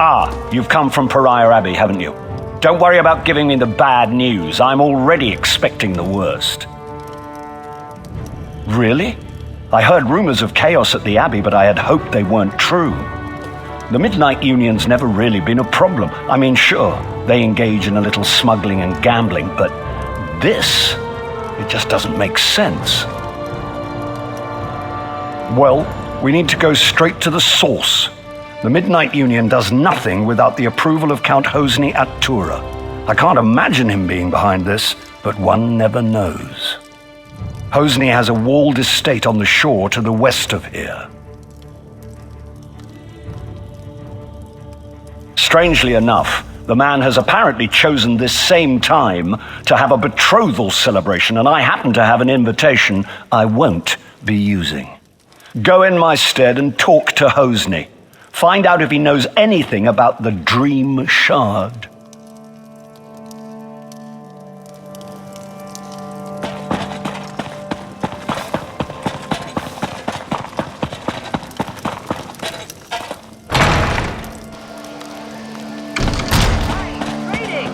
Ah, you've come from Pariah Abbey, haven't you? Don't worry about giving me the bad news. I'm already expecting the worst. Really? I heard rumors of chaos at the Abbey, but I had hoped they weren't true. The Midnight Union's never really been a problem. I mean, sure, they engage in a little smuggling and gambling, but this, it just doesn't make sense. Well, we need to go straight to the source. The Midnight Union does nothing without the approval of Count Hosni at Tura. I can't imagine him being behind this, but one never knows. Hosni has a walled estate on the shore to the west of here. Strangely enough, the man has apparently chosen this same time to have a betrothal celebration, and I happen to have an invitation I won't be using. Go in my stead and talk to Hosni. Find out if he knows anything about the Dream Shard.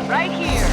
Right here.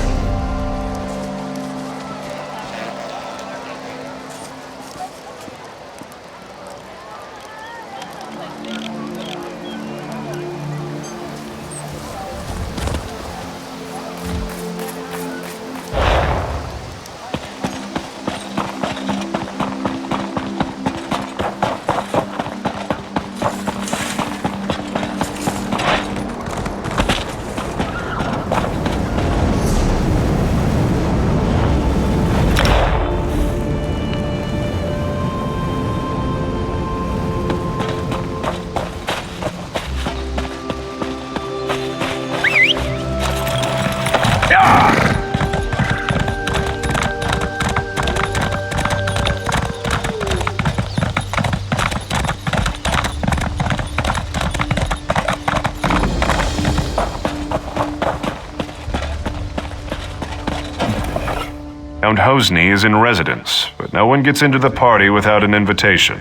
Count Hosni is in residence, but no one gets into the party without an invitation.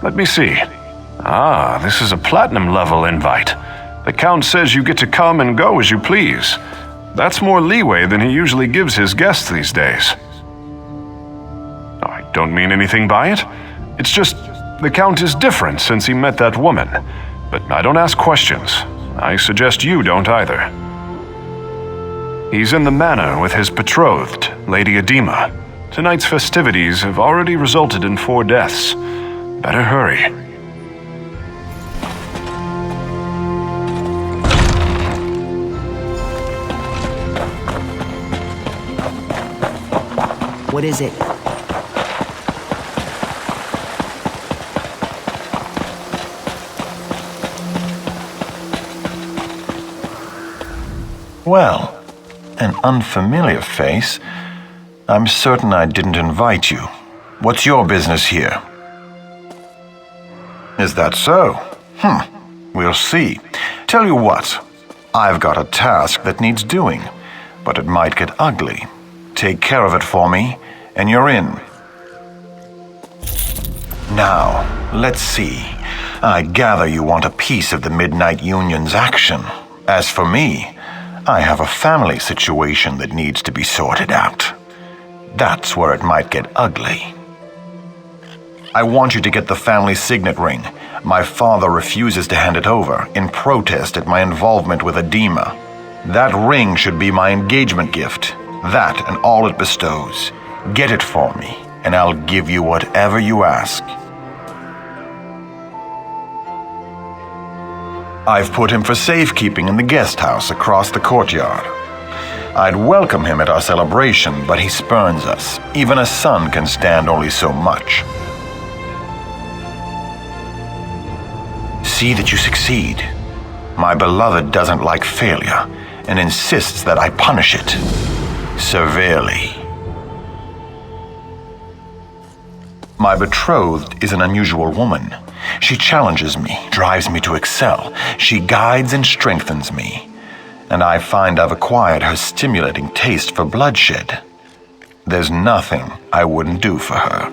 Let me see. Ah, this is a platinum-level invite. The Count says you get to come and go as you please. That's more leeway than he usually gives his guests these days. I don't mean anything by it. It's just the Count is different since he met that woman. But I don't ask questions. I suggest you don't either. He's in the manor with his betrothed, Lady Edema. Tonight's festivities have already resulted in 4 deaths. Better hurry. What is it? Well, an unfamiliar face. I'm certain I didn't invite you. What's your business here? Is that so? We'll see. Tell you what, I've got a task that needs doing, but it might get ugly. Take care of it for me, and you're in. Now, let's see. I gather you want a piece of the Midnight Union's action. As for me, I have a family situation that needs to be sorted out. That's where it might get ugly. I want you to get the family signet ring. My father refuses to hand it over in protest at my involvement with Edema. That ring should be my engagement gift. That and all it bestows. Get it for me, and I'll give you whatever you ask. I've put him for safekeeping in the guest house across the courtyard. I'd welcome him at our celebration, but he spurns us. Even a son can stand only so much. See that you succeed. My beloved doesn't like failure and insists that I punish it severely. My betrothed is an unusual woman. She challenges me, drives me to excel. She guides and strengthens me. And I find I've acquired her stimulating taste for bloodshed. There's nothing I wouldn't do for her.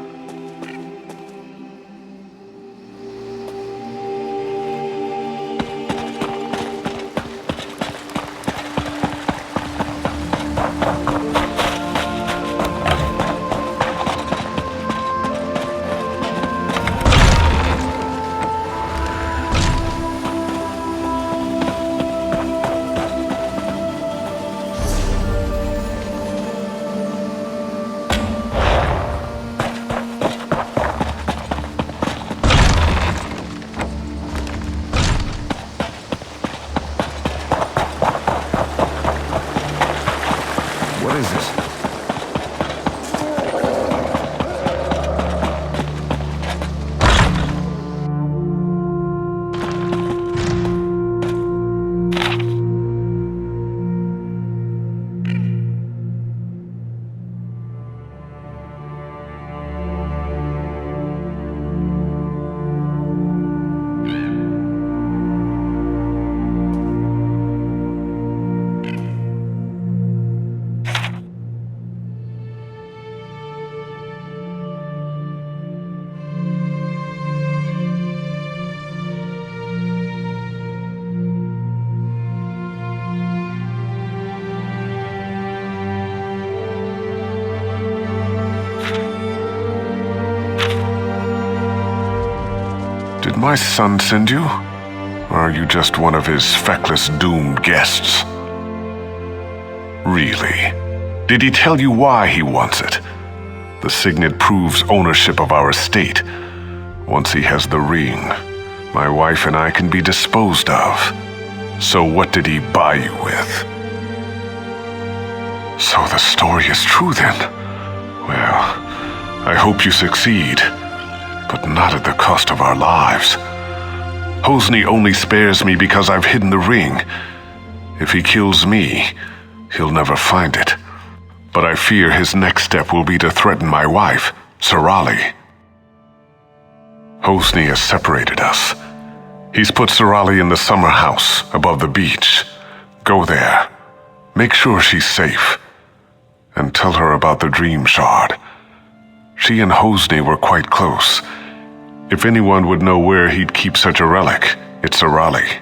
Did my son send you? Or are you just one of his feckless, doomed guests? Really? Did he tell you why he wants it? The signet proves ownership of our estate. Once he has the ring, my wife and I can be disposed of. So what did he buy you with? So the story is true then? Well, I hope you succeed, but not at the cost of our lives. Hosni only spares me because I've hidden the ring. If he kills me, he'll never find it. But I fear his next step will be to threaten my wife, Sarali. Hosni has separated us. He's put Sarali in the summer house above the beach. Go there. Make sure she's safe. And tell her about the dream shard. She and Hosni were quite close. If anyone would know where he'd keep such a relic, it's Sarali.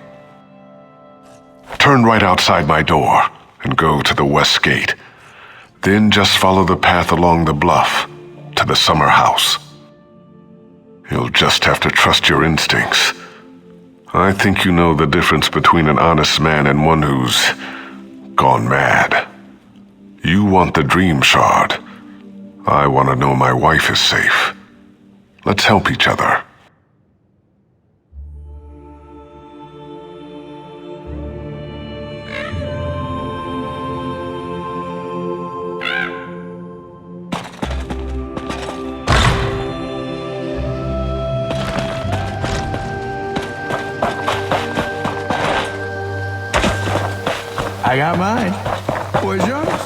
Turn right outside my door and go to the west gate. Then just follow the path along the bluff to the summer house. You'll just have to trust your instincts. I think you know the difference between an honest man and one who's gone mad. You want the dream shard. I want to know my wife is safe. Let's help each other. I got mine. Where's yours?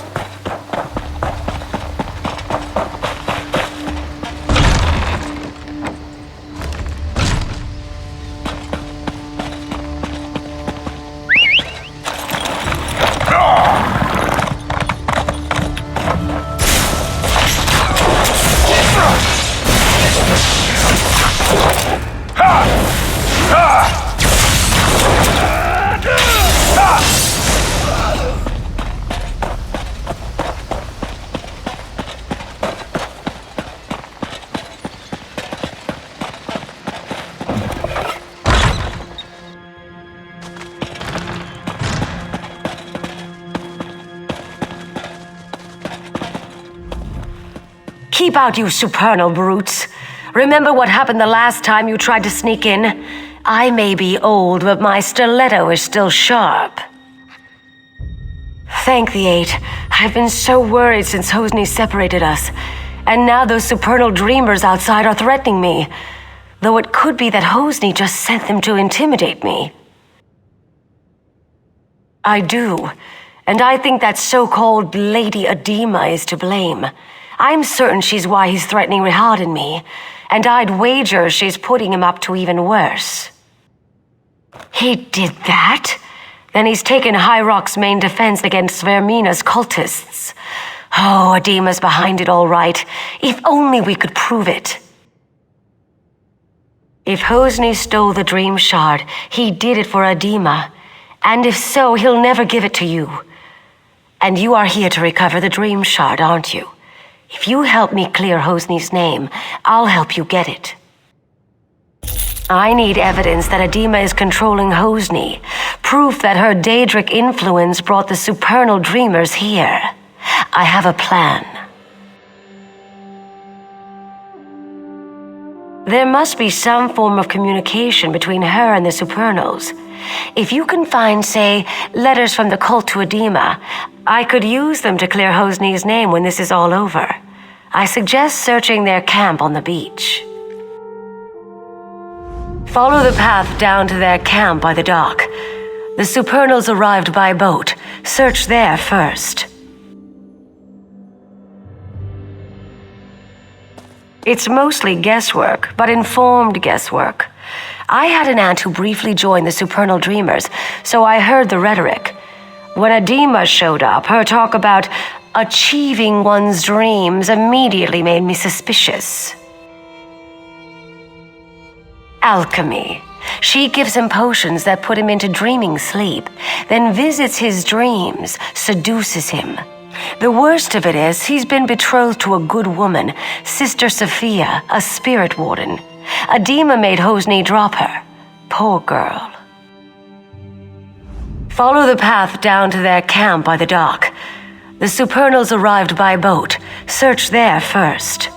Keep out, you supernal brutes. Remember what happened the last time you tried to sneak in? I may be old, but my stiletto is still sharp. Thank the Eight. I've been so worried since Hosni separated us. And now those supernal dreamers outside are threatening me. Though it could be that Hosni just sent them to intimidate me. I do. And I think that so-called Lady Adema is to blame. I'm certain she's why he's threatening Rihad and me, and I'd wager she's putting him up to even worse. He did that? Then he's taken High Rock's main defense against Vermina's cultists. Oh, Adema's behind it all right. If only we could prove it. If Hosni stole the Dream Shard, he did it for Adema. And if so, he'll never give it to you. And you are here to recover the Dream Shard, aren't you? If you help me clear Hosni's name, I'll help you get it. I need evidence that Adema is controlling Hosni. Proof that her Daedric influence brought the supernal dreamers here. I have a plan. There must be some form of communication between her and the supernals. If you can find, say, letters from the cult to Adema, I could use them to clear Hosni's name when this is all over. I suggest searching their camp on the beach. Follow the path down to their camp by the dock. The supernals arrived by boat. Search there first. It's mostly guesswork, but informed guesswork. I had an aunt who briefly joined the supernal dreamers, so I heard the rhetoric. When Adema showed up, her talk about achieving one's dreams immediately made me suspicious. Alchemy. She gives him potions that put him into dreaming sleep, then visits his dreams, seduces him. The worst of it is, he's been betrothed to a good woman, Sister Sophia, a spirit warden. Adema made Hosni drop her. Poor girl. Follow the path down to their camp by the dock. The Supernals arrived by boat. Search there first.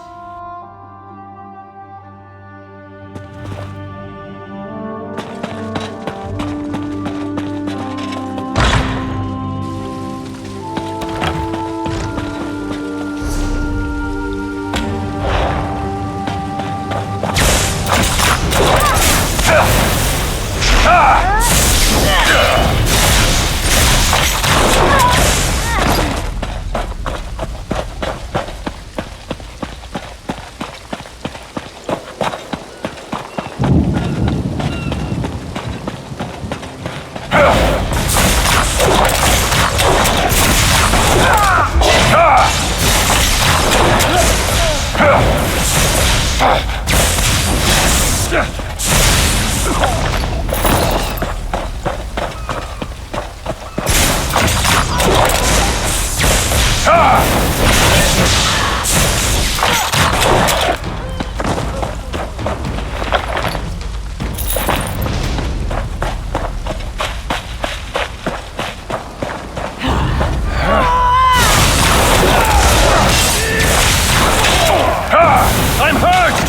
I'm hurt!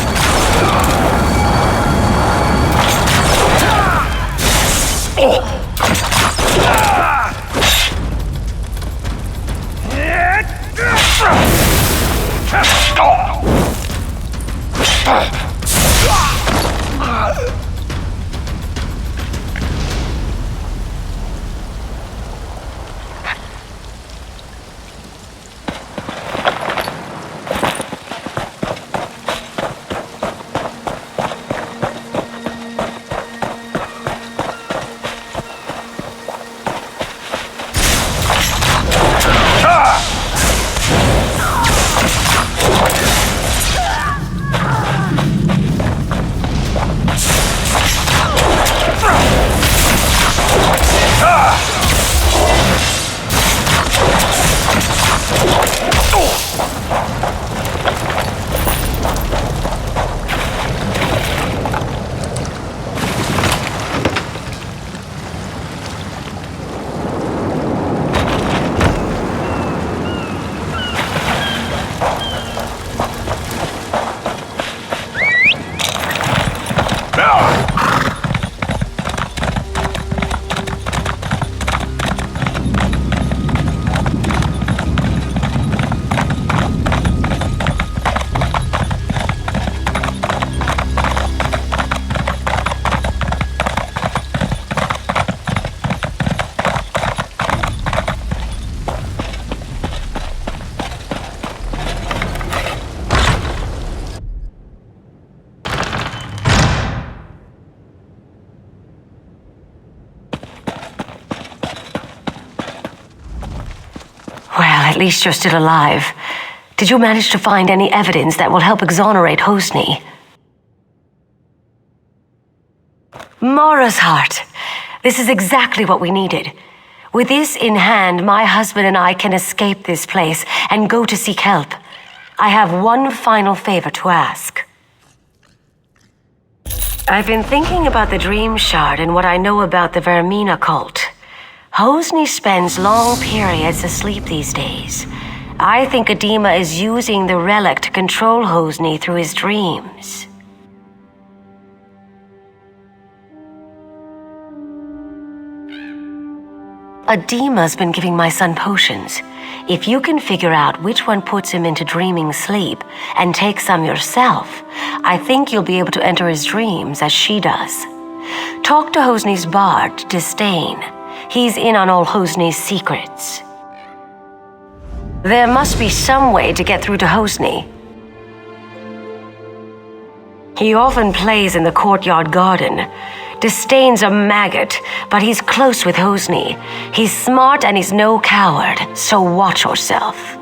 At least you're still alive. Did you manage to find any evidence that will help exonerate Hosni? Mara's heart. This is exactly what we needed. With this in hand, my husband and I can escape this place and go to seek help. I have one final favor to ask. I've been thinking about the Dream Shard and what I know about the Vermina cult. Hosni spends long periods asleep these days. I think Adema is using the relic to control Hosni through his dreams. Adema's been giving my son potions. If you can figure out which one puts him into dreaming sleep and take some yourself, I think you'll be able to enter his dreams as she does. Talk to Hosni's bard, Disdain. He's in on all Hosni's secrets. There must be some way to get through to Hosni. He often plays in the courtyard garden. Disdain's a maggot, but he's close with Hosni. He's smart and he's no coward, so watch yourself.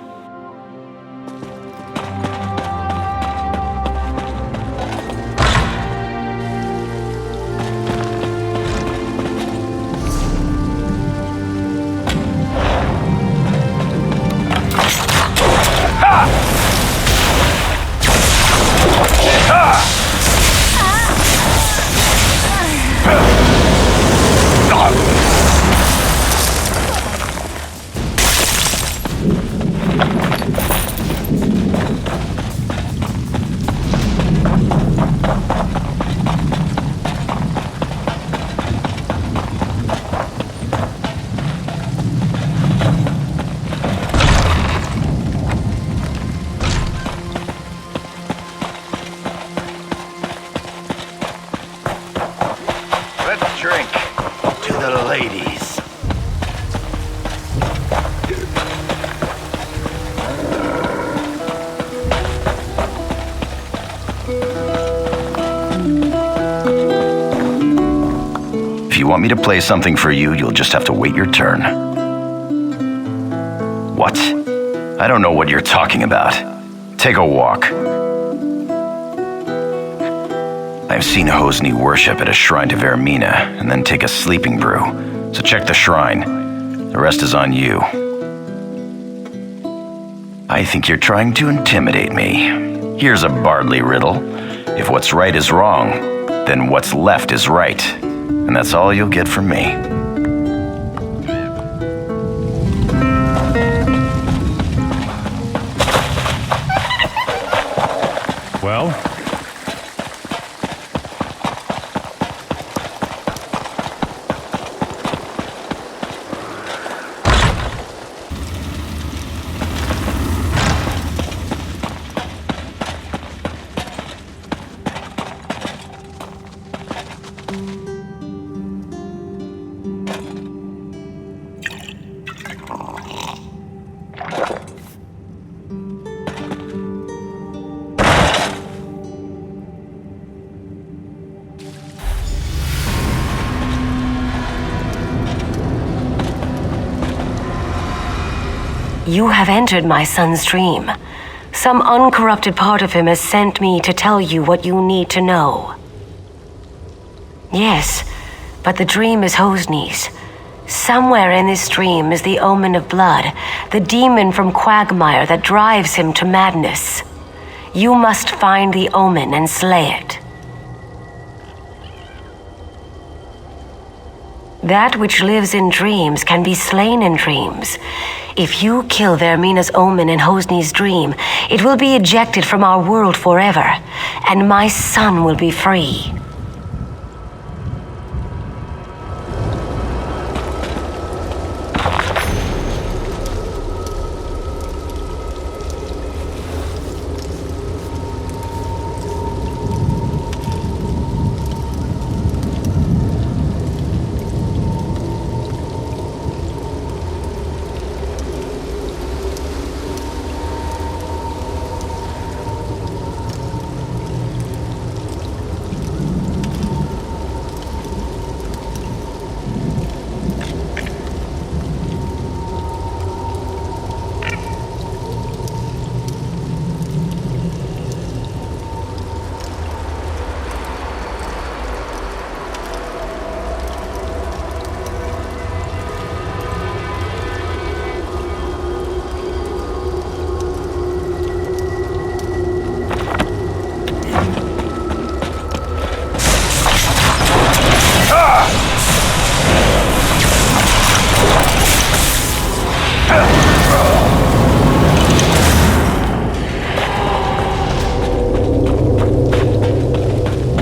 ladies. If you want me to play something for you, you'll just have to wait your turn. What? I don't know what you're talking about. Take a walk. I've seen Hosni worship at a shrine to Vermina and then take a sleeping brew. So check the shrine. The rest is on you. I think you're trying to intimidate me. Here's a Bardley riddle. If what's right is wrong, then what's left is right. And that's all you'll get from me. Well? You have entered my son's dream. Some uncorrupted part of him has sent me to tell you what you need to know. Yes, but the dream is Hosni's. Somewhere in this dream is the omen of blood, the demon from Quagmire that drives him to madness. You must find the omen and slay it. That which lives in dreams can be slain in dreams. If you kill Vermina's omen in Hosni's dream, it will be ejected from our world forever, and my son will be free.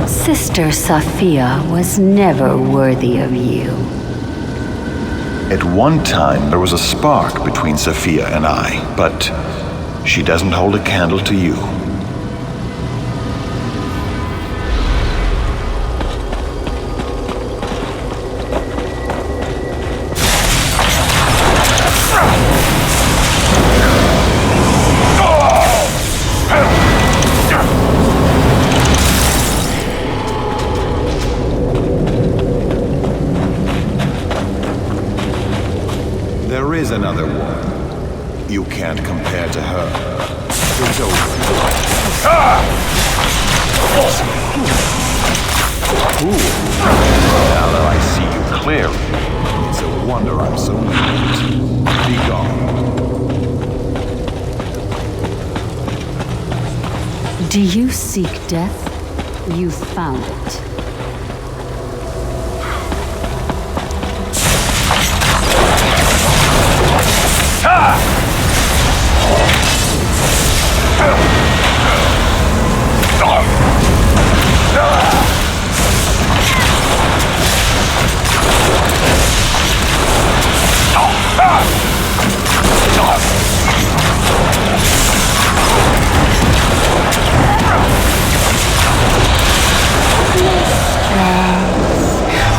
Sister Sophia was never worthy of you. At one time, there was a spark between Sophia and I, but she doesn't hold a candle to you. There is another woman. You can't compare to her. It's over. Ooh. Now that I see you clearly, it's a wonder I'm so late. Be gone. Do you seek death? You found it.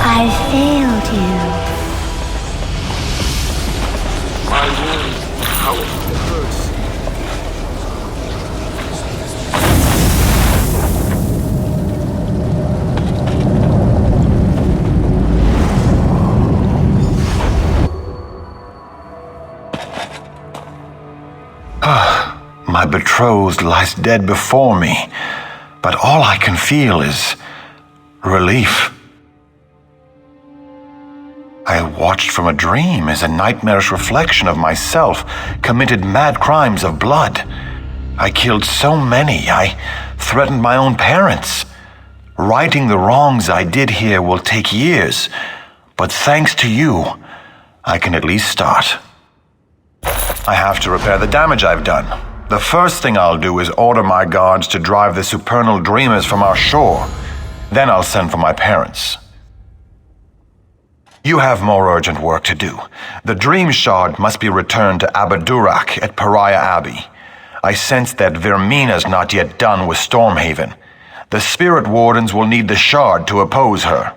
I failed you. My betrothed lies dead before me, but all I can feel is relief. I watched from a dream as a nightmarish reflection of myself committed mad crimes of blood. I killed so many, I threatened my own parents. Righting the wrongs I did here will take years, but thanks to you, I can at least start. I have to repair the damage I've done. The first thing I'll do is order my guards to drive the supernal dreamers from our shore. Then I'll send for my parents. You have more urgent work to do. The Dream Shard must be returned to Abadurak at Pariah Abbey. I sense that Vermina's not yet done with Stormhaven. The Spirit Wardens will need the Shard to oppose her.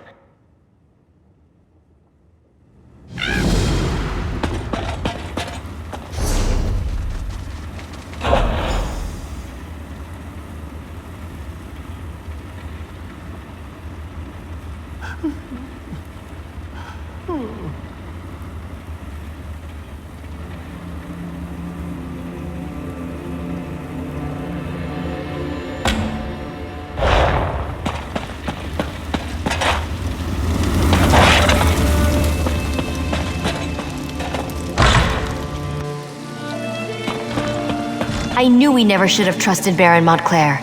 I knew we never should have trusted Baron Montclair.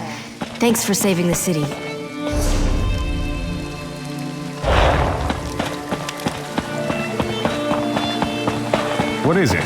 Thanks for saving the city. What is it?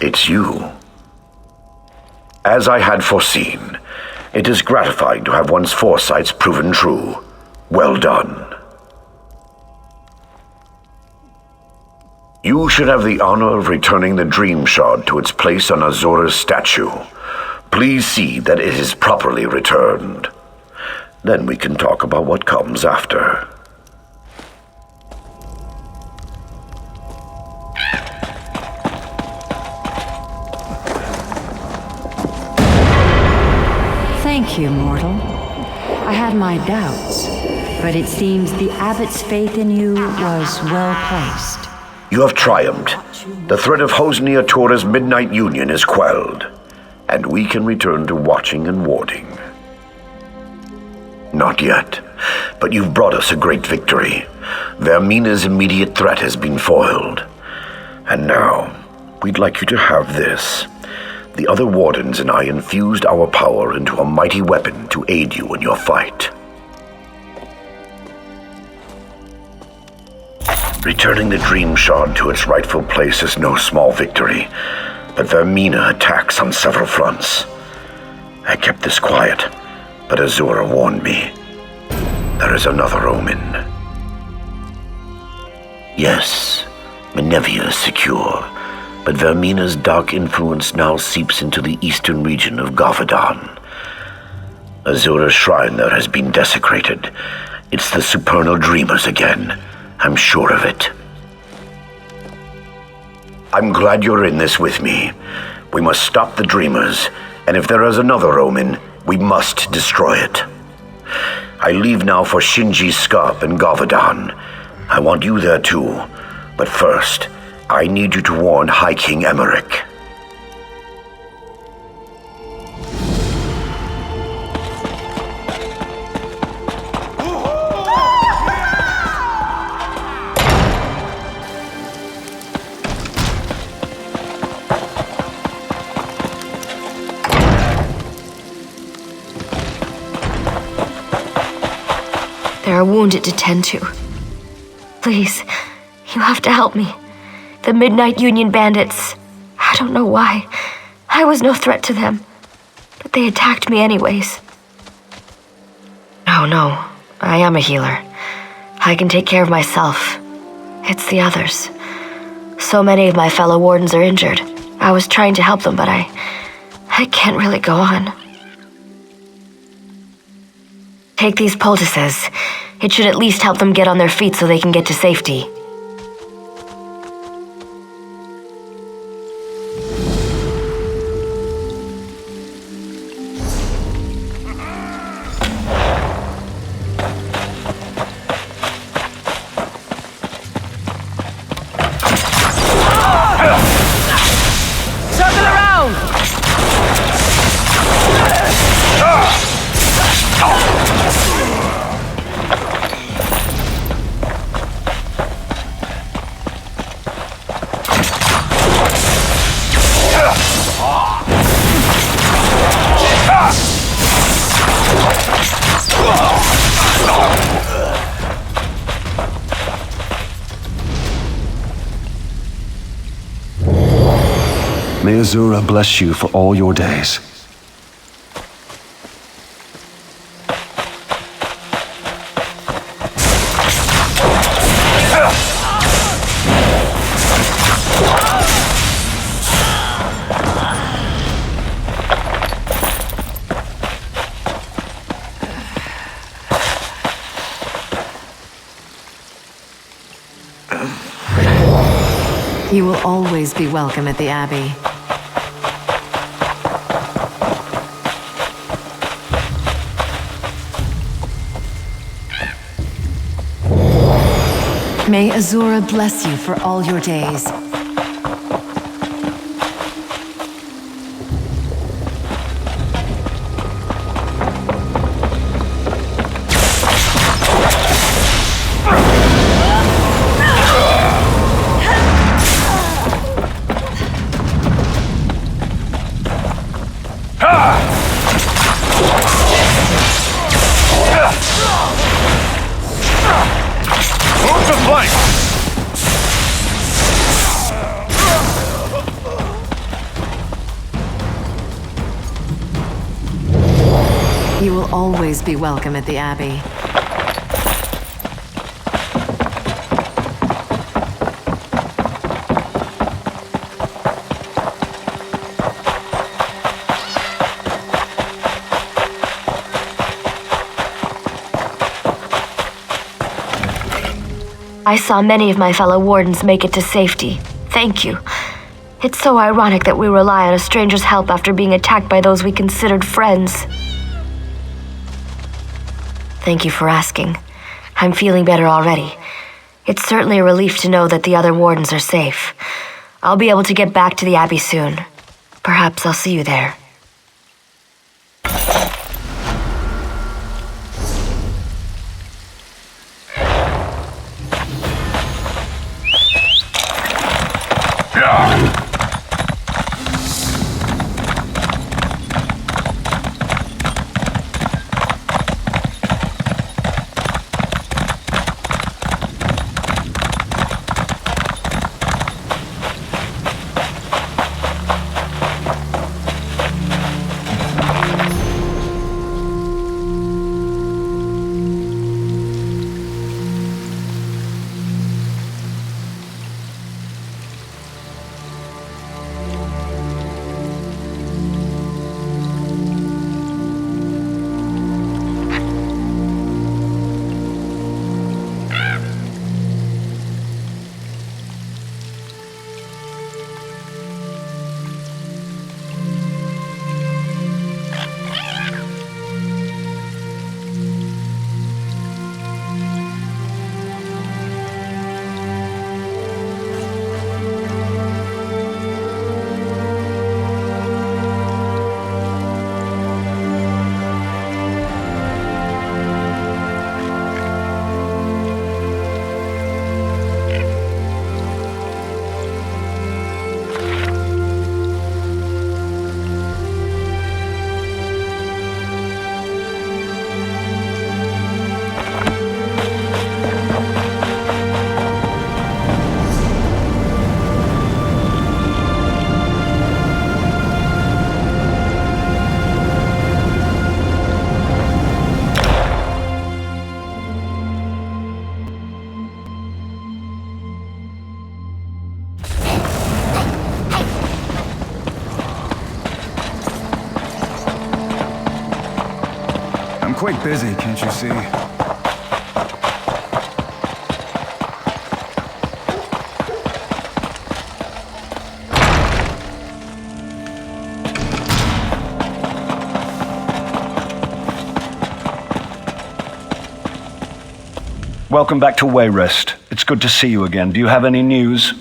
It's you. As I had foreseen, it is gratifying to have one's foresights proven true. Well done. You should have the honor of returning the Dream Shard to its place on Azura's statue. Please see that it is properly returned. Then we can talk about what comes after. Thank you, mortal. I had my doubts, but it seems the abbot's faith in you was well placed. You have triumphed. The threat of Hosnia Tora's Midnight Union is quelled, and we can return to watching and warding. Not yet, but you've brought us a great victory. Vermina's immediate threat has been foiled. And now, we'd like you to have this. The other wardens and I infused our power into a mighty weapon to aid you in your fight. Returning the Dream Shard to its rightful place is no small victory, but Vermina attacks on several fronts. I kept this quiet, but Azura warned me. There is another omen. Yes, Menevia is secure, but Vermina's dark influence now seeps into the eastern region of Gavadan. Azura's shrine there has been desecrated. It's the supernal dreamers again. I'm sure of it. I'm glad you're in this with me. We must stop the dreamers, and if there is another omen, we must destroy it. I leave now for Shinji's Scarp in Gavadan. I want you there too, but first, I need you to warn High King Emmerich. There are wounded to tend to. Please, you have to help me. The Midnight Union bandits, I don't know why. I was no threat to them, but they attacked me anyways. No, I am a healer. I can take care of myself. It's the others. So many of my fellow wardens are injured. I was trying to help them, but I can't really go on. Take these poultices. It should at least help them get on their feet so they can get to safety. Circle around! May Azura bless you for all your days. You will always be welcome at the Abbey. May Azura bless you for all your days. Move to flank! You will always be welcome at the Abbey. I saw many of my fellow wardens make it to safety. Thank you. It's so ironic that we rely on a stranger's help after being attacked by those we considered friends. Thank you for asking. I'm feeling better already. It's certainly a relief to know that the other wardens are safe. I'll be able to get back to the Abbey soon. Perhaps I'll see you there. quite busy, can't you see? Welcome back to Wayrest. It's good to see you again. Do you have any news?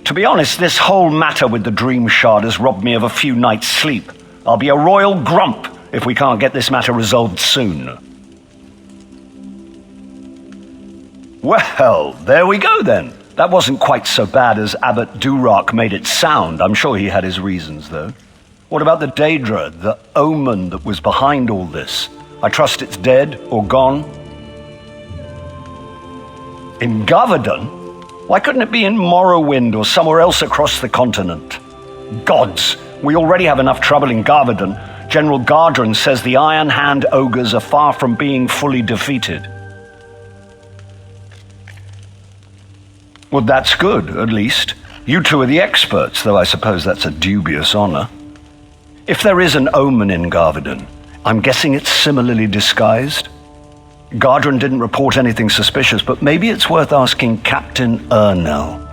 To be honest, this whole matter with the Dream Shard has robbed me of a few nights' sleep. I'll be a royal grump if we can't get this matter resolved soon. Well, there we go then. That wasn't quite so bad as Abbot Durak made it sound. I'm sure he had his reasons, though. What about the Daedra, the omen that was behind all this? I trust it's dead or gone? In Gavardon? Why couldn't it be in Morrowind or somewhere else across the continent? Gods, we already have enough trouble in Gavardon. General Gardren says the Iron Hand ogres are far from being fully defeated. Well, that's good, at least. You two are the experts, though I suppose that's a dubious honor. If there is an omen in Gavardon, I'm guessing it's similarly disguised? Gardren didn't report anything suspicious, but maybe it's worth asking Captain Ernell.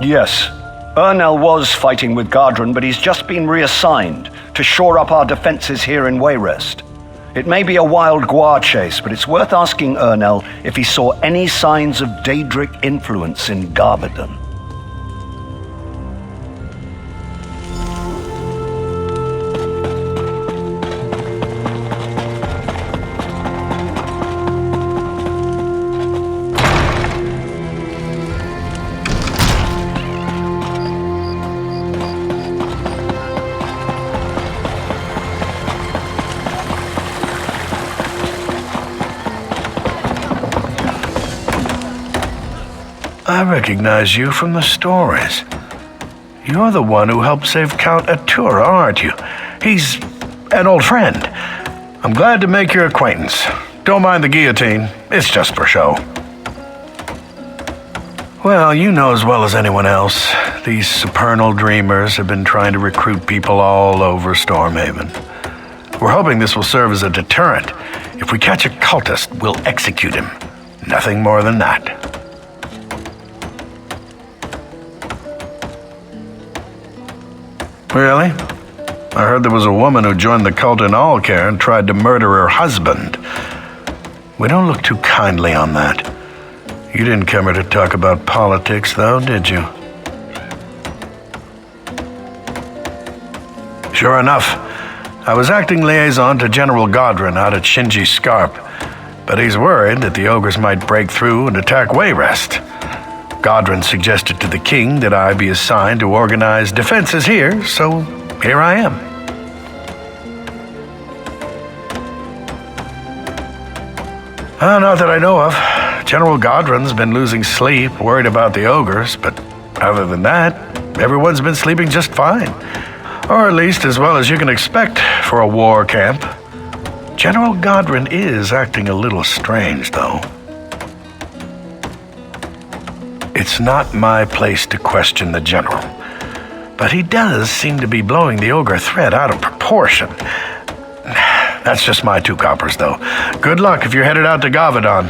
Yes, Ernell was fighting with Gardren, but he's just been reassigned to shore up our defenses here in Wayrest. It may be a wild guar chase, but it's worth asking Ernell if he saw any signs of Daedric influence in Gavardon. I recognize you from the stories. You're the one who helped save Count Atura, aren't you? He's an old friend. I'm glad to make your acquaintance. Don't mind the guillotine. It's just for show. Well, you know as well as anyone else, these supernal dreamers have been trying to recruit people all over Stormhaven. We're hoping this will serve as a deterrent. If we catch a cultist, we'll execute him. Nothing more than that. Really? I heard there was a woman who joined the cult in Alcare and tried to murder her husband. We don't look too kindly on that. You didn't come here to talk about politics, though, did you? Sure enough, I was acting liaison to General Gardren out at Shinji Scarp, but he's worried that the ogres might break through and attack Wayrest. Gardren suggested to the king that I be assigned to organize defenses here, so here I am. Not that I know of. General Gardren's been losing sleep, worried about the ogres, but other than that, everyone's been sleeping just fine. Or at least as well as you can expect for a war camp. General Gardren is acting a little strange, though. It's not my place to question the general, but he does seem to be blowing the ogre threat out of proportion. That's just my 2 coppers, though. Good luck if you're headed out to Gavardon.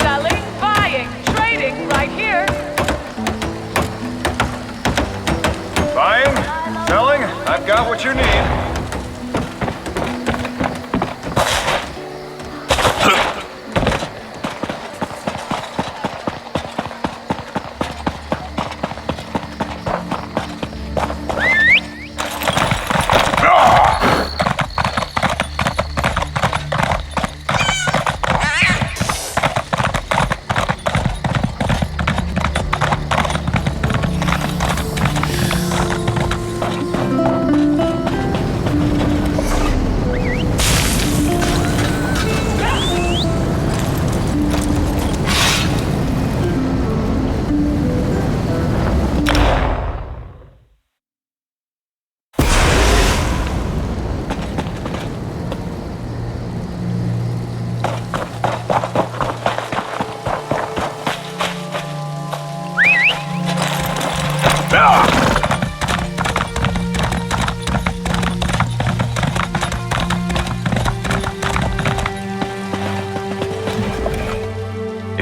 Selling, buying, trading, right here. Buying? Selling? I've got what you need.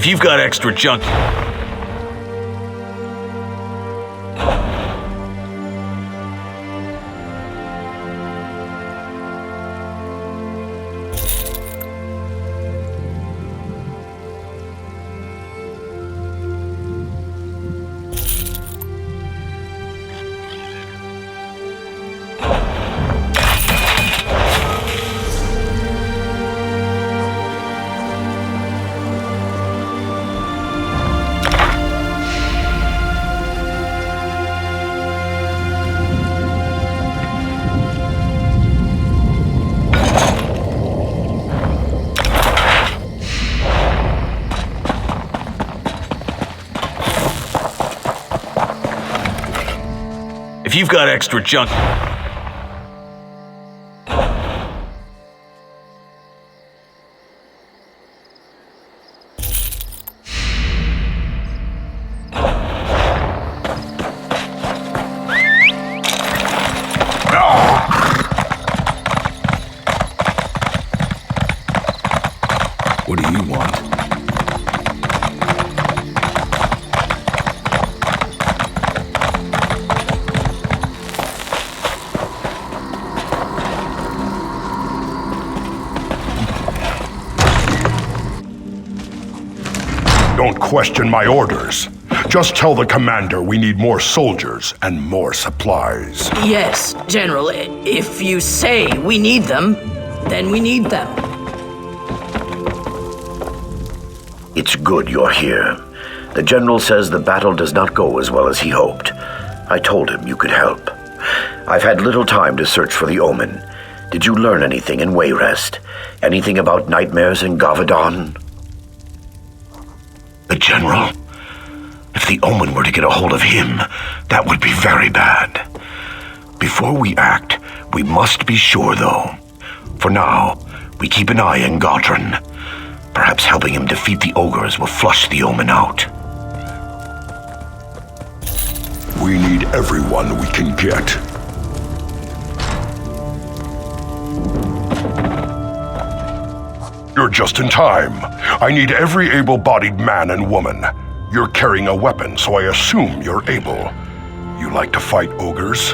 If you've got extra junk... If you've got extra junk... What do you want? Don't question my orders. Just tell the commander we need more soldiers and more supplies. Yes, General. If you say we need them, then we need them. It's good you're here. The General says the battle does not go as well as he hoped. I told him you could help. I've had little time to search for the Omen. Did you learn anything in Wayrest? Anything about nightmares in Gavadon? The General? If the Omen were to get a hold of him, that would be very bad. Before we act, we must be sure, though. For now, we keep an eye on Godrun. Perhaps helping him defeat the ogres will flush the Omen out. We need everyone we can get. You're just in time. I need every able-bodied man and woman. You're carrying a weapon, so I assume you're able. You like to fight ogres?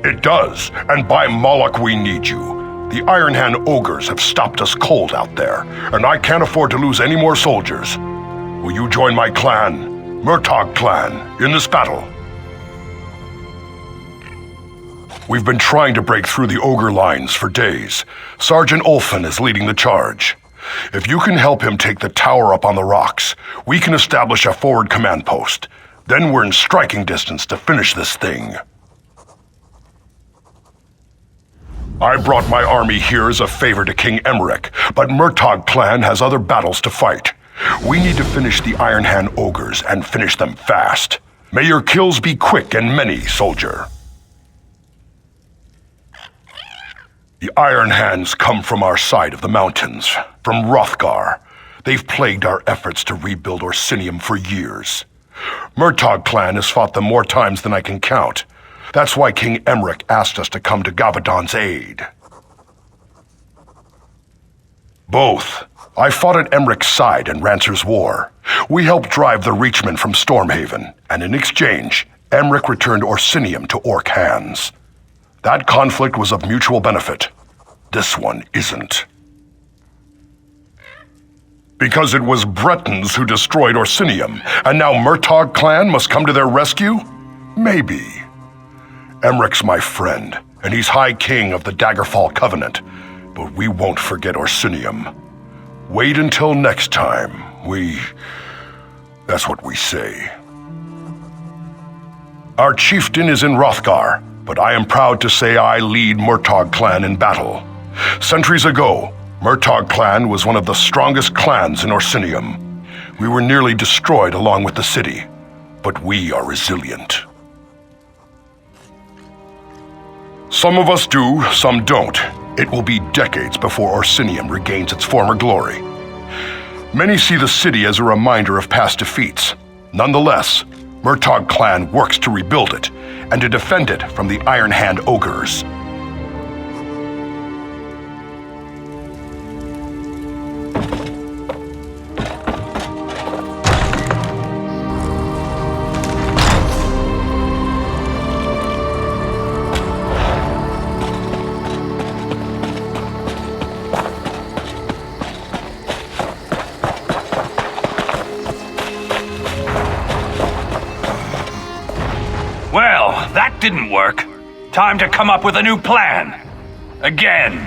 It does, and by Moloch we need you. The Iron Hand ogres have stopped us cold out there, and I can't afford to lose any more soldiers. Will you join my clan, Murtagh clan, in this battle? We've been trying to break through the ogre lines for days. Sergeant Ulfin is leading the charge. If you can help him take the tower up on the rocks, we can establish a forward command post. Then we're in striking distance to finish this thing. I brought my army here as a favor to King Emmerich, but Murtagh clan has other battles to fight. We need to finish the Iron Hand ogres and finish them fast. May your kills be quick and many, soldier. The Iron Hands come from our side of the mountains, from Hrothgar. They've plagued our efforts to rebuild Orsinium for years. Murtagh clan has fought them more times than I can count. That's why King Emmerich asked us to come to Gavadon's aid. Both. I fought at Emmerich's side in Rancer's War. We helped drive the Reachmen from Stormhaven, and in exchange, Emmerich returned Orsinium to Orc hands. That conflict was of mutual benefit. This one isn't. Because it was Bretons who destroyed Orsinium, and now Murtagh clan must come to their rescue? Maybe. Emmerich's my friend, and he's High King of the Daggerfall Covenant, but we won't forget Orsinium. Wait until next time. That's what we say. Our chieftain is in Hrothgar, but I am proud to say I lead Murtagh clan in battle. Centuries ago, Murtagh clan was one of the strongest clans in Orsinium. We were nearly destroyed along with the city, but we are resilient. Some of us do, some don't. It will be decades before Orsinium regains its former glory. Many see the city as a reminder of past defeats. Nonetheless, Murtagh clan works to rebuild it and to defend it from the Iron Hand ogres. Well, that didn't work. Time to come up with a new plan. Again.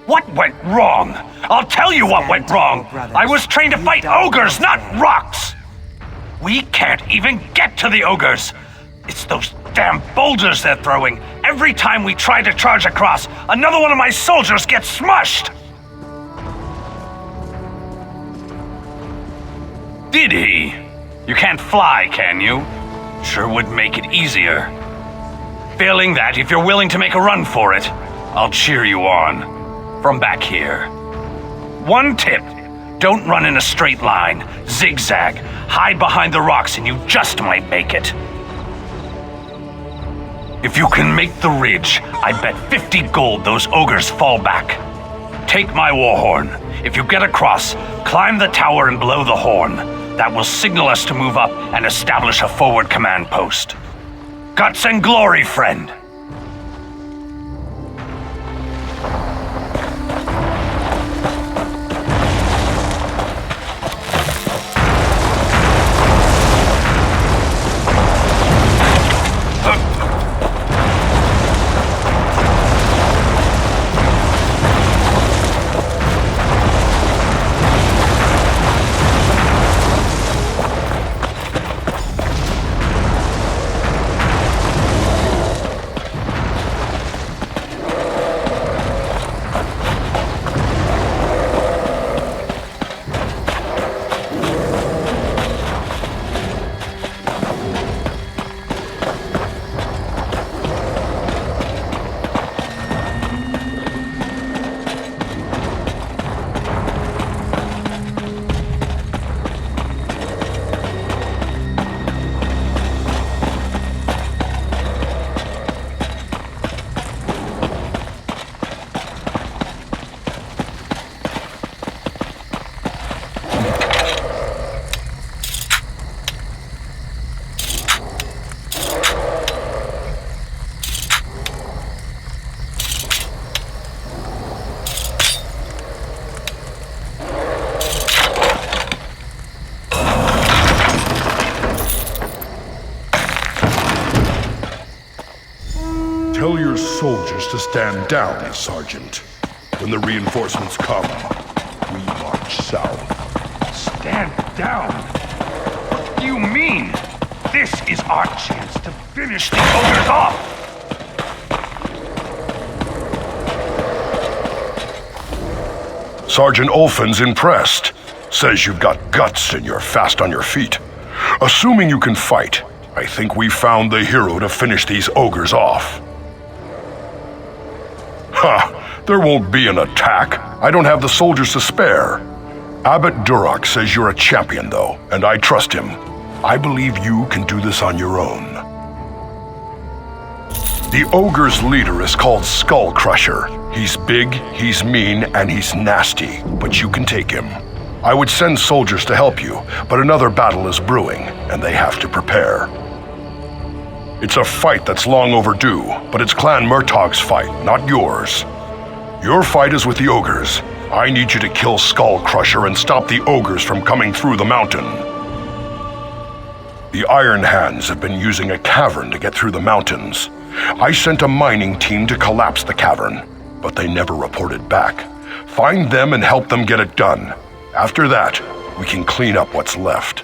What went wrong? I'll tell you what went wrong. I was trained to fight ogres, not rocks. We can't even get to the ogres. It's those damn boulders they're throwing. Every time we try to charge across, another one of my soldiers gets smushed. Did he? You can't fly, can you? Sure would make it easier. Failing that, if you're willing to make a run for it, I'll cheer you on. From back here. One tip. Don't run in a straight line. Zigzag. Hide behind the rocks and you just might make it. If you can make the ridge, I bet 50 gold those ogres fall back. Take my war horn. If you get across, climb the tower and blow the horn. That will signal us to move up and establish a forward command post. Guts and glory, friend! Tell your soldiers to stand down, Sergeant. When the reinforcements come, we march south. Stand down? What do you mean? This is our chance to finish the ogres off! Sergeant Ulfin's impressed. Says you've got guts and you're fast on your feet. Assuming you can fight, I think we found the hero to finish these ogres off. Ha! There won't be an attack. I don't have the soldiers to spare. Abbot Duroc says you're a champion, though, and I trust him. I believe you can do this on your own. The ogre's leader is called Skull Crusher. He's big, he's mean, and he's nasty, but you can take him. I would send soldiers to help you, but another battle is brewing, and they have to prepare. It's a fight that's long overdue, but it's Clan Murtaugh's fight, not yours. Your fight is with the ogres. I need you to kill Skull Crusher and stop the ogres from coming through the mountain. The Iron Hands have been using a cavern to get through the mountains. I sent a mining team to collapse the cavern, but they never reported back. Find them and help them get it done. After that, we can clean up what's left.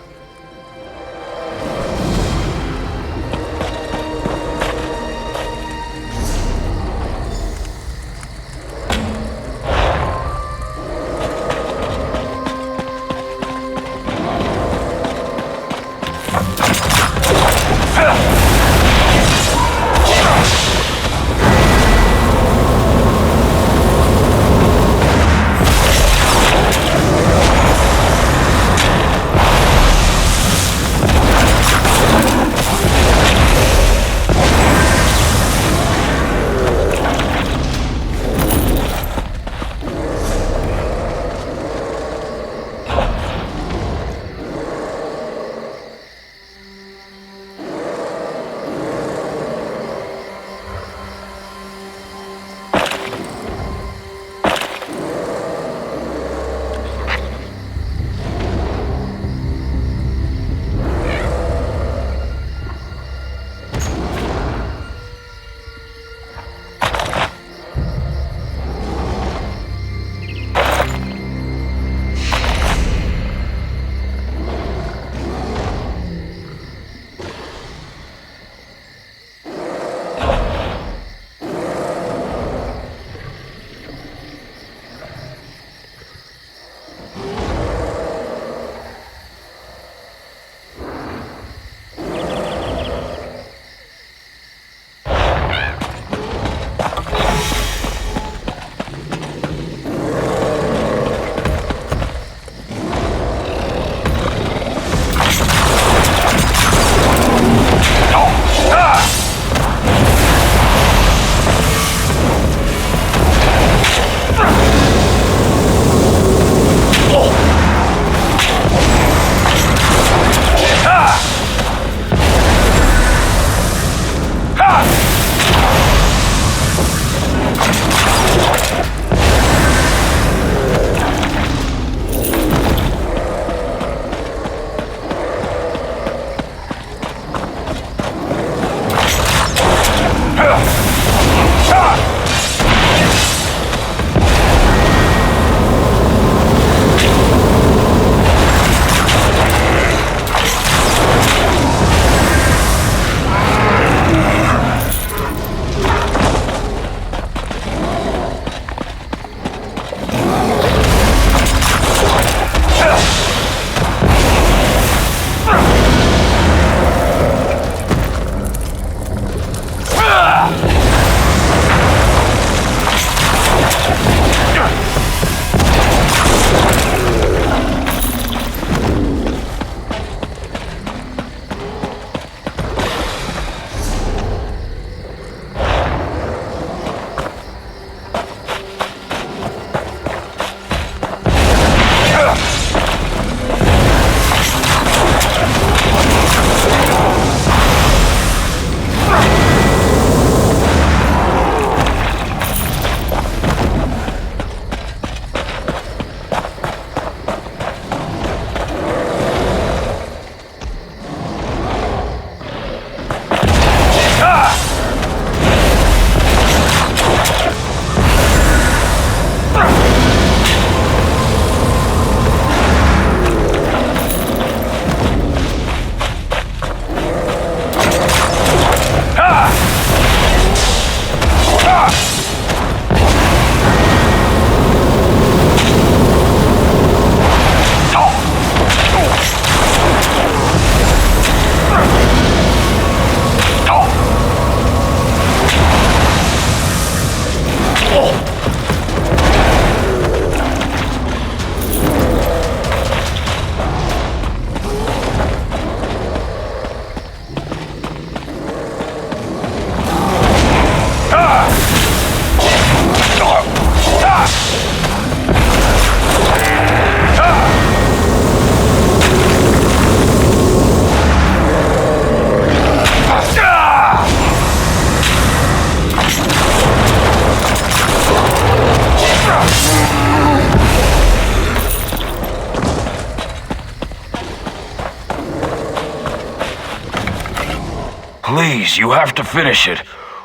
Please, you have to finish it.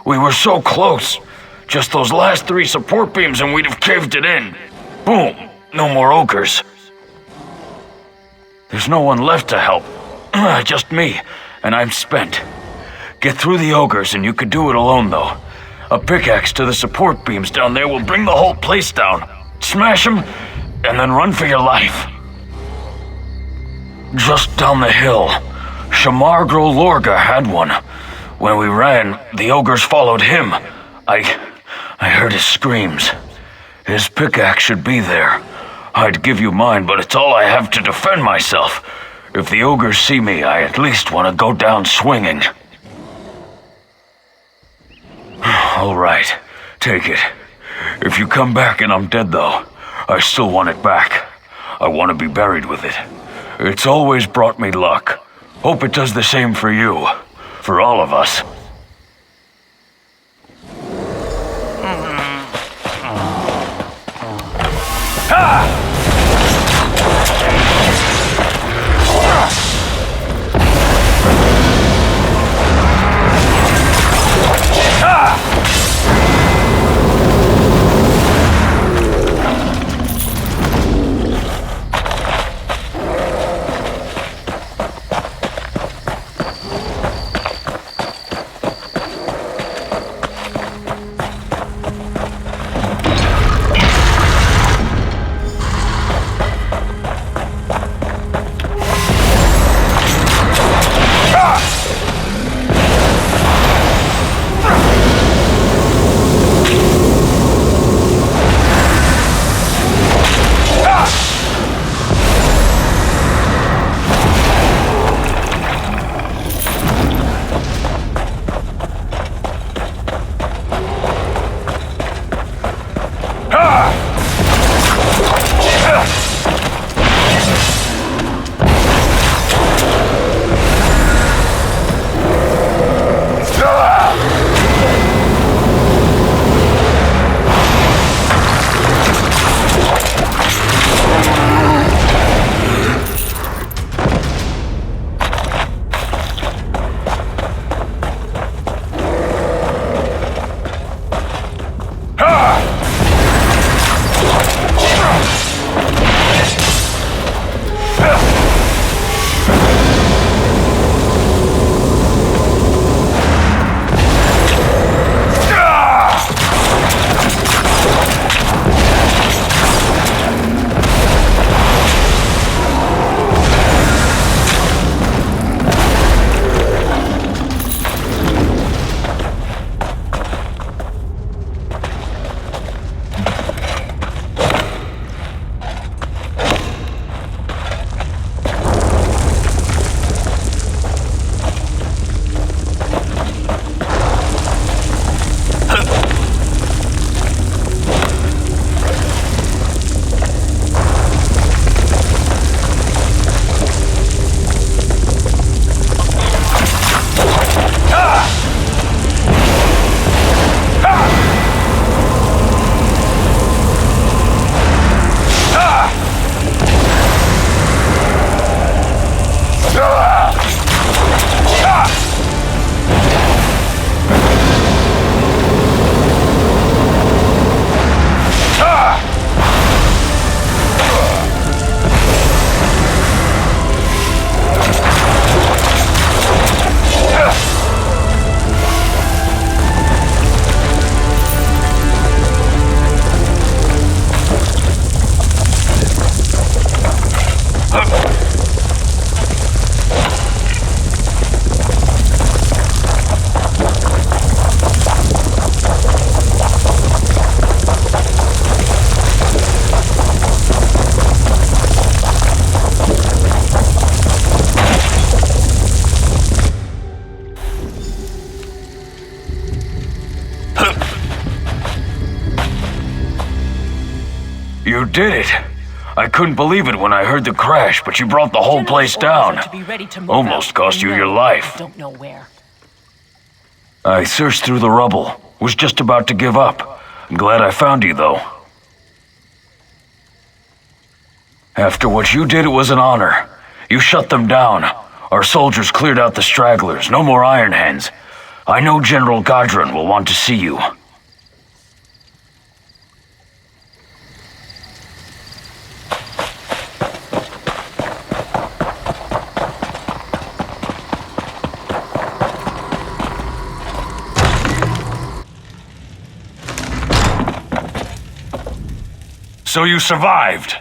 We were so close. Just those last 3 support beams and we'd have caved it in. Boom. No more ogres. There's no one left to help. Just me, and I'm spent. Get through the ogres and you could do it alone, though. A pickaxe to the support beams down there will bring the whole place down. Smash them, and then run for your life. Just down the hill. Shamargro Lorga had one. When we ran, the ogres followed him. I heard his screams. His pickaxe should be there. I'd give you mine, but it's all I have to defend myself. If the ogres see me, I at least want to go down swinging. All right, take it. If you come back and I'm dead, though, I still want it back. I want to be buried with it. It's always brought me luck. Hope it does the same for you. For all of us. You did it! I couldn't believe it when I heard the crash, but you brought the whole place down. Almost cost you your life. Don't know where. I searched through the rubble. Was just about to give up. I'm glad I found you, though. After what you did, it was an honor. You shut them down. Our soldiers cleared out the stragglers. No more Iron Hands. I know General Godron will want to see you. So you survived.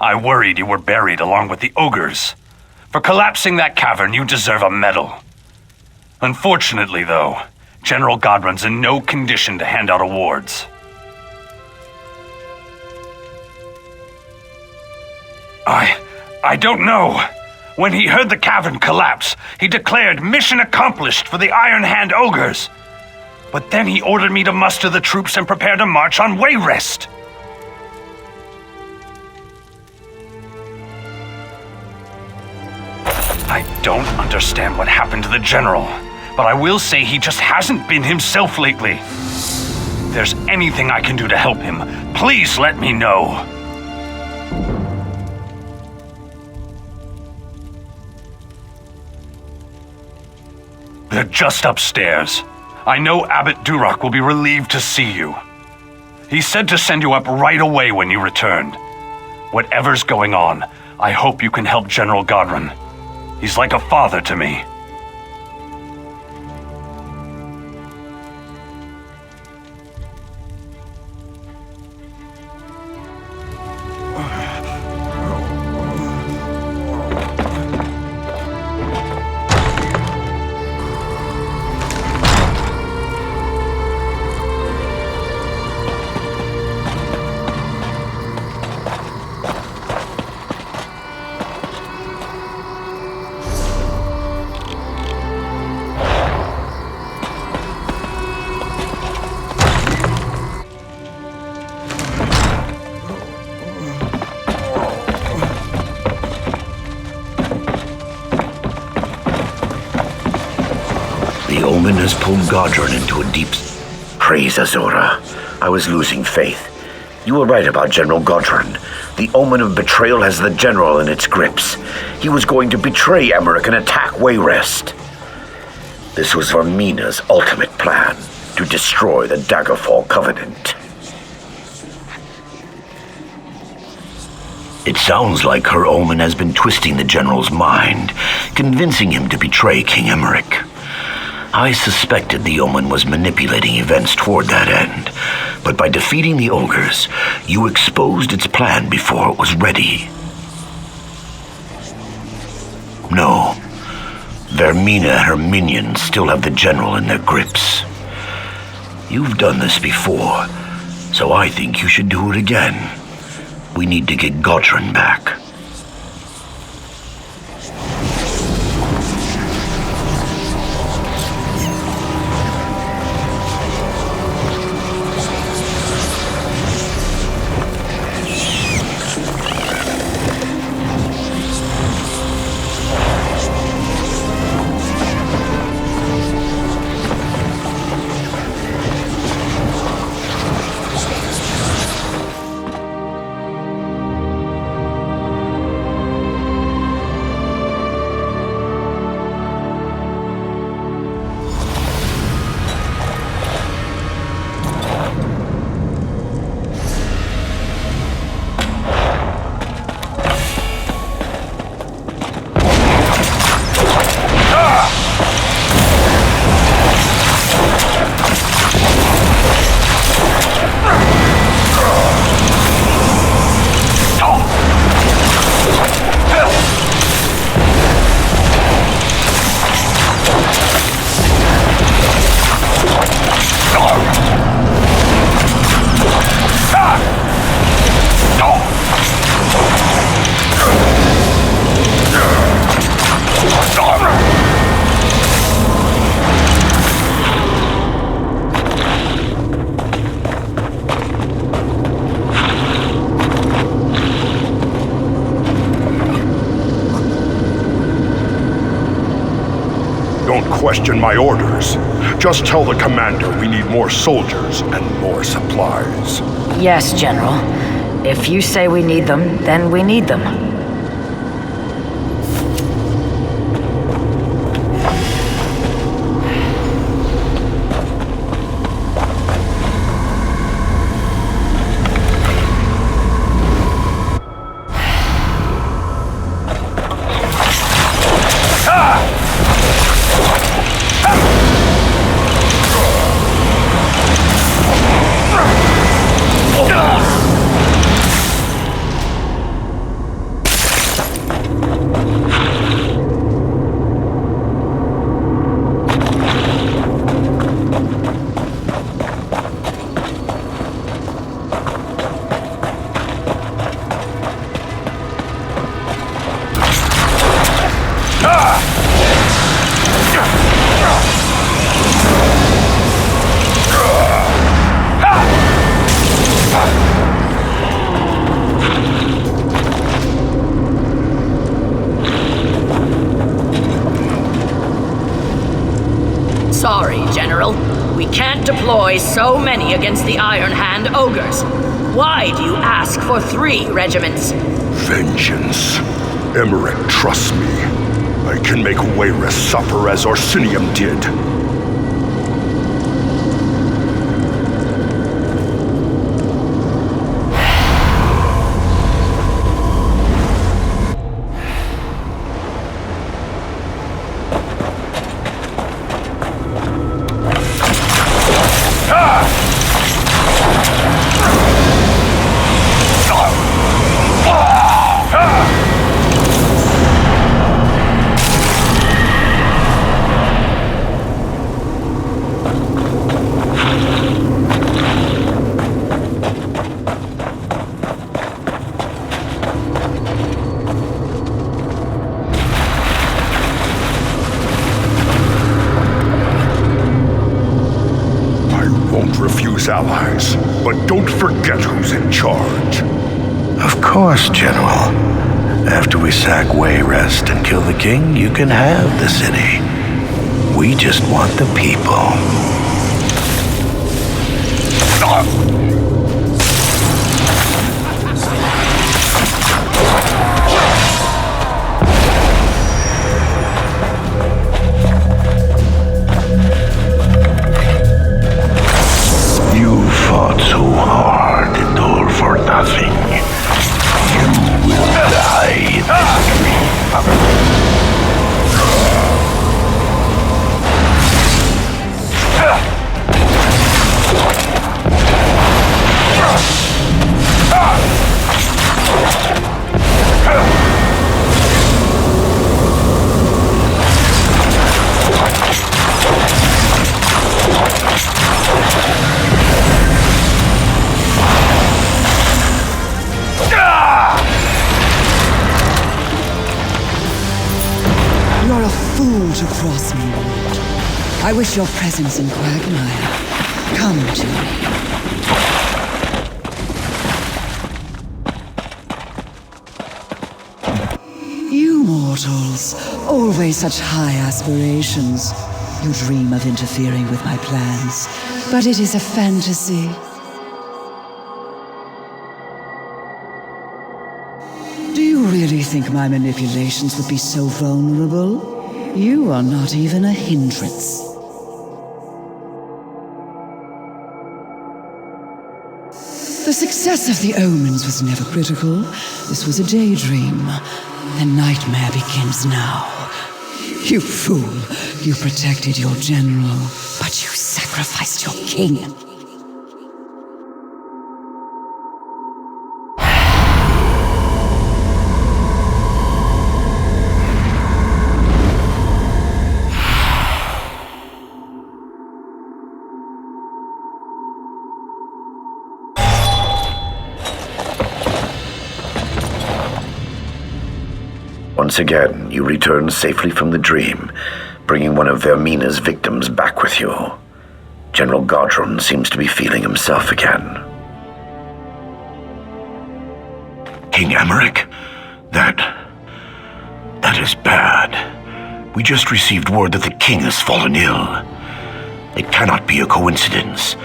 I worried you were buried along with the ogres. For collapsing that cavern, you deserve a medal. Unfortunately, though, General Godron's in no condition to hand out awards. I don't know. When he heard the cavern collapse, he declared mission accomplished for the Iron Hand ogres. But then he ordered me to muster the troops and prepare to march on Wayrest. I don't understand what happened to the General, but I will say he just hasn't been himself lately. If there's anything I can do to help him, please let me know. They're just upstairs. I know Abbot Duroc will be relieved to see you. He said to send you up right away when you returned. Whatever's going on, I hope you can help General Godron. He's like a father to me. The omen has pulled Godron into a deep... Praise Azura. I was losing faith. You were right about General Godron. The omen of betrayal has the General in its grips. He was going to betray Emmerich and attack Wayrest. This was Vermina's ultimate plan, to destroy the Daggerfall Covenant. It sounds like her omen has been twisting the General's mind, convincing him to betray King Emmerich. I suspected the omen was manipulating events toward that end, but by defeating the ogres, you exposed its plan before it was ready. No, Vermina and her minions still have the General in their grips. You've done this before, so I think you should do it again. We need to get Godron back. Question my orders. Just tell the commander we need more soldiers and more supplies. Yes, General. If you say we need them, then we need them. General. We can't deploy so many against the Iron Hand ogres. Why do you ask for 3 regiments? Vengeance. Emmerich trusts me. I can make Wayrest suffer as Orsinium did. Allies, but don't forget who's in charge. Of course, General. After we sack Wayrest and kill the king, you can have the city. We just want the people. Fought so hard and all for nothing. You will die in this dream. You're a fool to cross me, Lord. I wish your presence in Quagmire. Come to me. You mortals, always such high aspirations. You dream of interfering with my plans, but it is a fantasy. Do you really think my manipulations would be so vulnerable? You are not even a hindrance. The success of the omens was never critical. This was a daydream. The nightmare begins now. You fool! You protected your general, but you sacrificed your king. Once again, you return safely from the dream, bringing one of Vermina's victims back with you. General Godrun seems to be feeling himself again. King Emmerich? That is bad. We just received word that the king has fallen ill. It cannot be a coincidence.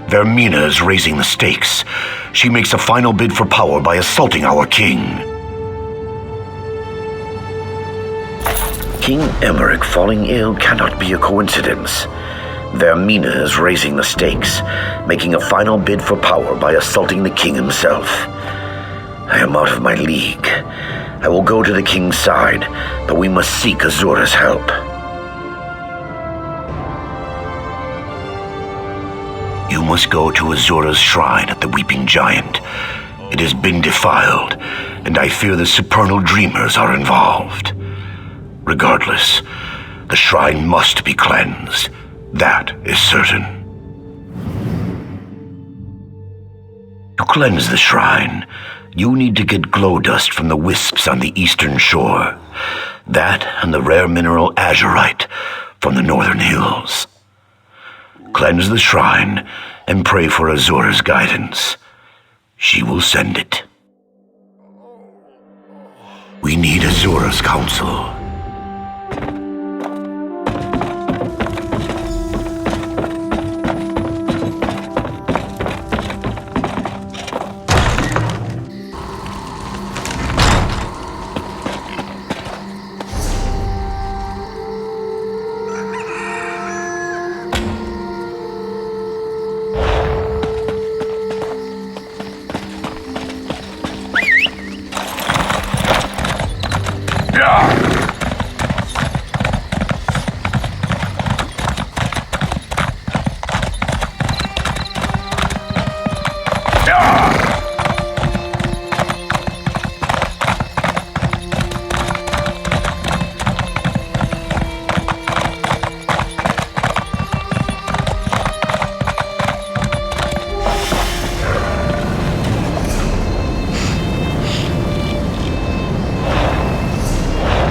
Vermina is raising the stakes. She makes a final bid for power by assaulting our king. King Emmerich falling ill cannot be a coincidence. Vermina is raising the stakes, making a final bid for power by assaulting the king himself. I am out of my league. I will go to the king's side, but we must seek Azura's help. You must go to Azura's shrine at the Weeping Giant. It has been defiled, and I fear the supernal dreamers are involved. Regardless, the shrine must be cleansed. That is certain. To cleanse the shrine, you need to get glow dust from the wisps on the eastern shore. That and the rare mineral azurite from the northern hills. Cleanse the shrine and pray for Azura's guidance. She will send it. We need Azura's counsel.